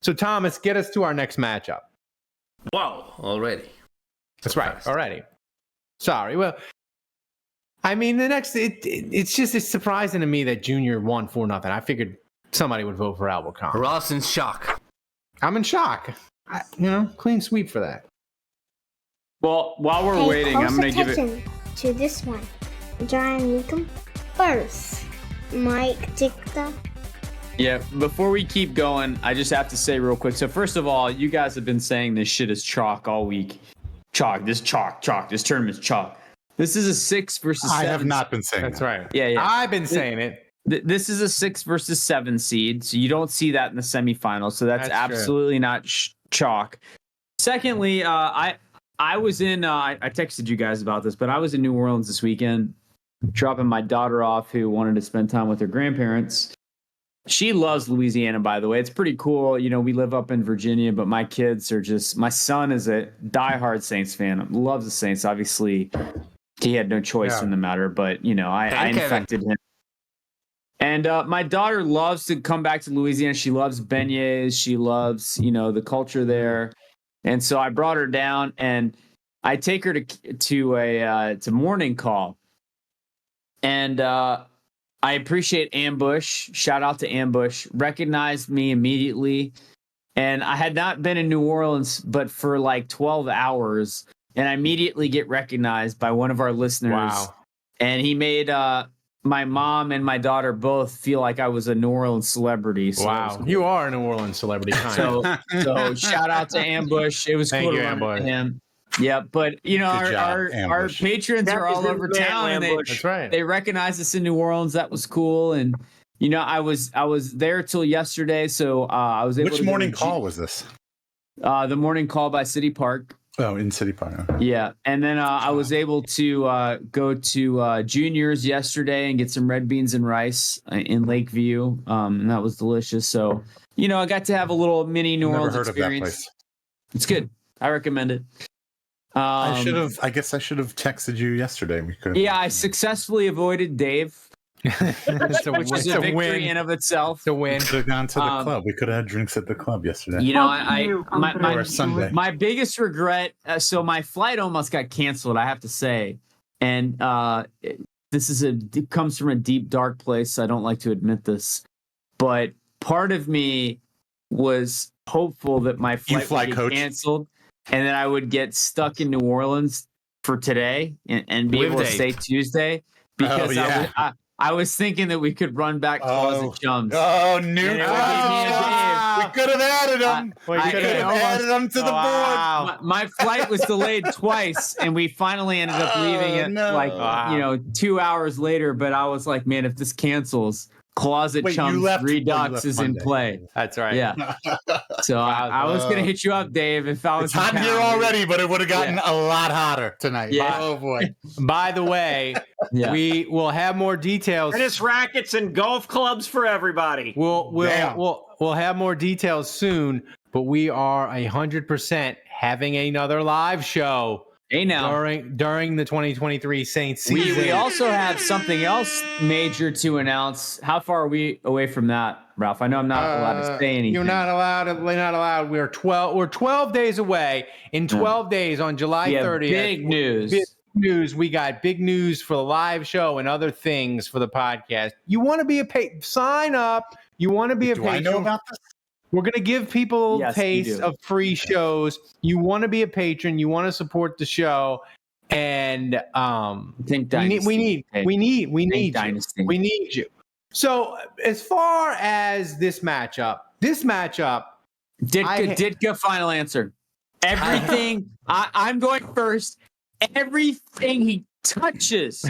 So, Thomas, get us to our next matchup. Wow, already. That's right, already. Sorry. Well, I mean, the next, it's surprising to me that Junior won 4-0. I figured somebody would vote for Albert Kahn. Ross in shock. I'm in shock. Clean sweep for that. Well, while we're waiting, I'm going to give it to this one. John Mecom first. Mike Ditka. Yeah, before we keep going, I just have to say real quick. So first of all, you guys have been saying this shit is chalk all week. Chalk. This tournament's chalk. This is a 6 versus 7. I have not been saying That's that. right. Yeah. I've been saying it. This is a 6 versus 7 seed, so you don't see that in the semifinals. So that's absolutely not chalk. Secondly, I was in. I texted you guys about this, but I was in New Orleans this weekend, dropping my daughter off, who wanted to spend time with her grandparents. She loves Louisiana, by the way. It's pretty cool. We live up in Virginia, but my kids are just. My son is a diehard Saints fan. Loves the Saints. Obviously, he had no choice in the matter, but I infected him. And my daughter loves to come back to Louisiana. She loves beignets. She loves, the culture there. And so I brought her down, and I take her to morning call. And I appreciate Ambush. Shout out to Ambush. Recognized me immediately. And I had not been in New Orleans, but for like 12 hours. And I immediately get recognized by one of our listeners. Wow. And he made my mom and my daughter both feel like I was a New Orleans celebrity. So wow. Cool. You are a New Orleans celebrity. So shout out to Ambush. It was cool to run into him. Yeah, but our patrons are all over town, and that's right. They recognize us in New Orleans. That was cool, and I was there till yesterday, so I was able. Which morning call was this? The morning call by City Park. Oh, in City Park. Yeah, and then I was able to go to Junior's yesterday and get some red beans and rice in Lakeview, and that was delicious. So I got to have a little mini New Orleans experience. Of that place. It's good. I recommend it. I guess I should have texted you yesterday. I successfully avoided Dave, which is a victory in of itself. The win. We could have gone to the club. We could have had drinks at the club yesterday. Or Sunday. My biggest regret. So my flight almost got canceled, I have to say, and it comes from a deep, dark place. I don't like to admit this, but part of me was hopeful that my flight would get canceled. And then I would get stuck in New Orleans for today and be able to stay Tuesday because I was thinking that we could run back closet chums. Oh, new we could have added them. We could have added them to the board. My flight was delayed twice, and we finally ended up leaving it 2 hours later. But I was like, man, if this cancels, Closet Chums Redux is in play. That's right. Yeah. So I was going to hit you up, Dave, if I was. It's hot here already, but it would have gotten a lot hotter tonight. Yeah. Oh, boy. By the way, we will have more details. Tennis rackets and golf clubs for everybody. We'll have more details soon, but we are 100% having another live show. Hey now. During the 2023 Saints season. We also have something else major to announce. How far are we away from that, Ralph? I know I'm not allowed to say anything. You're not allowed. We're not allowed. We're 12 days away. In 12 days on July 30th. Big news. Big news. We got big news for the live show and other things for the podcast. You want to be sign up. You want to be a patron. I know about this? We're going to give people a taste of free shows. You want to be a patron. You want to support the show. And we need you. So as far as this matchup, Ditka, final answer. Everything, I'm going first. Everything he touches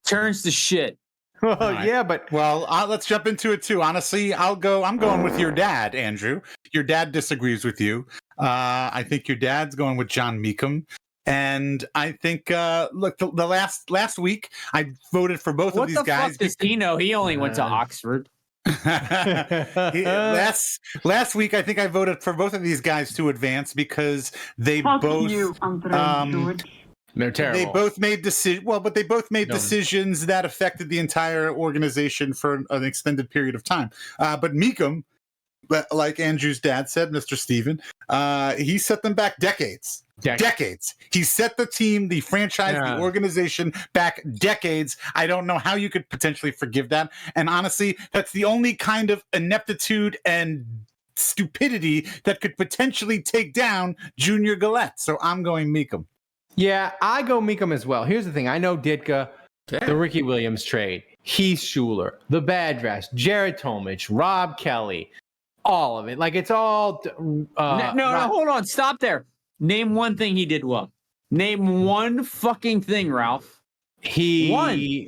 turns to shit. Well, right. Let's jump into it too. Honestly, I'm going with your dad, Andrew. Your dad disagrees with you. I think your dad's going with John Mecom. And I think, look, the last week I voted for both of these guys. What the fuck does he know? He only went to Oxford. Last week I think I voted for both of these guys to advance because they both. They're terrible. They both made decisions that affected the entire organization for an extended period of time. But Mecom but like Andrew's dad said, Mr. Steven, he set them back decades. Decades. He set the team, the franchise, the organization back decades. I don't know how you could potentially forgive that. And honestly, that's the only kind of ineptitude and stupidity that could potentially take down Junior Galette. So I'm going Mecom. Yeah, I go Mecom as well. Here's the thing. I know Ditka, the Ricky Williams trade, Heath Schuler, the bad dress, Jared Tomich, Rob Kelly, all of it. Like, it's all... no, hold on. Stop there. Name one thing he did well. Name one fucking thing, Ralph. He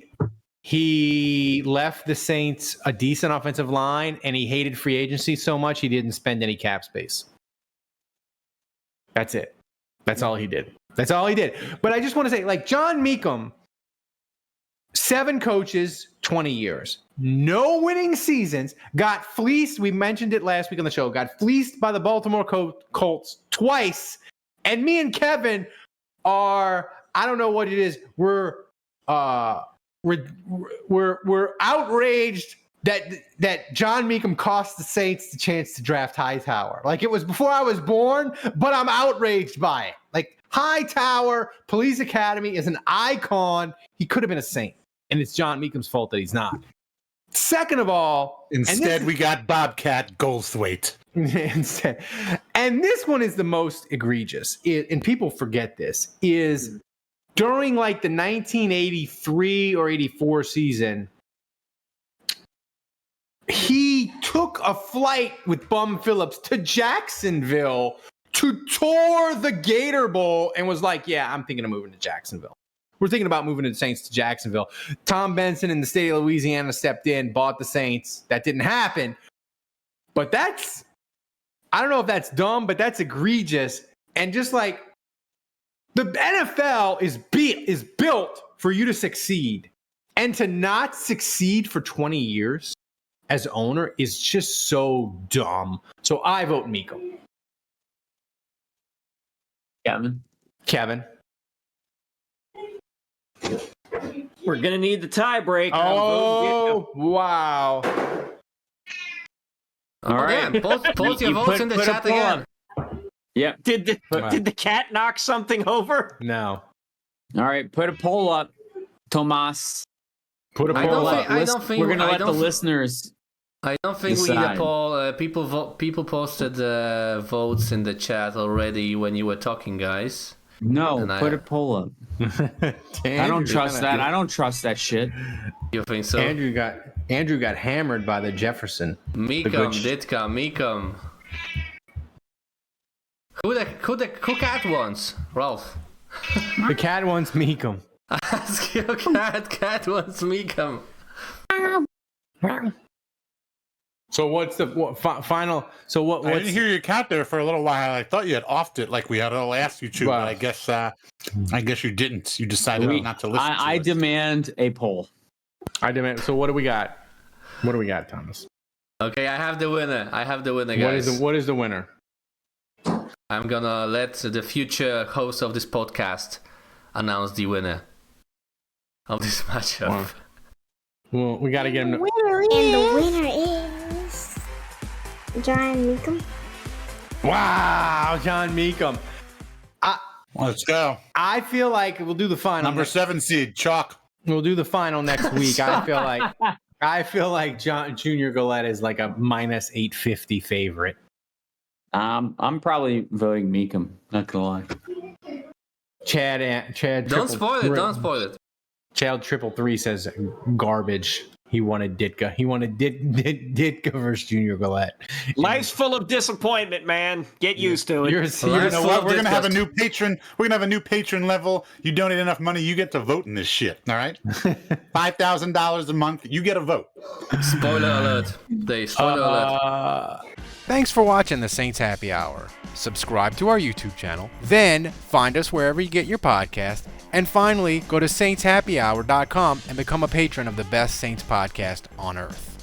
left the Saints a decent offensive line, and he hated free agency so much he didn't spend any cap space. That's it. That's all he did. That's all he did. But I just want to say, like, John Mecom, 7 coaches, 20 years. No winning seasons. Got fleeced. We mentioned it last week on the show. Got fleeced by the Baltimore Colts twice. And me and Kevin are, I don't know what it is. We're outraged that John Mecom cost the Saints the chance to draft Hightower. Like, it was before I was born, but I'm outraged by it. Like, Hightower, Police Academy is an icon. He could have been a Saint, and it's John Mecom's fault that he's not. Second of all, instead we got Bobcat Goldthwait. Instead, and this one is the most egregious, and people forget this, is during like the 1983 or 84 season, he took a flight with Bum Phillips to Jacksonville to tour the Gator Bowl and was like, yeah, I'm thinking of moving to Jacksonville. We're thinking about moving the Saints to Jacksonville. Tom Benson in the state of Louisiana stepped in, bought the Saints. That didn't happen. But that's, I don't know if that's dumb, but that's egregious. And just like, the NFL is built for you to succeed. And to not succeed for 20 years as owner is just so dumb. So I vote Mecom. Kevin. We're going to need the tie break. Oh, wow. All right. Post your votes in the chat again. Yeah. Did the cat knock something over? No. All right. Put a poll up, Tomas. Put a poll up. We're going to let the listeners. I don't think we need a poll. People posted votes in the chat already when you were talking, guys. No, put a poll up. I don't trust that. I don't trust that shit. You think so? Andrew got hammered by the Jefferson. Mecom, Ditka, Mecom. Who cat wants? Ralph. The cat wants Mecom. Ask your cat. Cat wants Mecom. So what's the final? So what? I didn't hear your cat there for a little while. I thought you had offed it like we had all asked you to, but I guess you didn't. You decided not to listen. I demand a poll. I demand. So what do we got? What do we got, Thomas? Okay, I have the winner. Guys. What is the winner? I'm gonna let the future host of this podcast announce the winner of this matchup. Wow. Well, we got to get him. And the winner is John Mecom. Wow, John Mecom. Let's go. I feel like we'll do the final. Number 7 seed, chalk. We'll do the final next week. I feel like Junior Galette is like a minus 850 favorite. I'm probably voting Mecom. Not gonna lie. Chad. Don't spoil it. Chad 333 says garbage. He wanted Ditka. He wanted Ditka versus Junior Galette. Life's full of disappointment, man. Get used to it. You know what? We're gonna have a new patron. We're gonna have a new patron level. You donate enough money, you get to vote in this shit. All right, $5,000 a month, you get a vote. Spoiler alert. Spoiler alert. Thanks for watching the Saints Happy Hour. Subscribe to our YouTube channel, then find us wherever you get your podcast, and finally go to saintshappyhour.com and become a patron of the best Saints podcast on earth.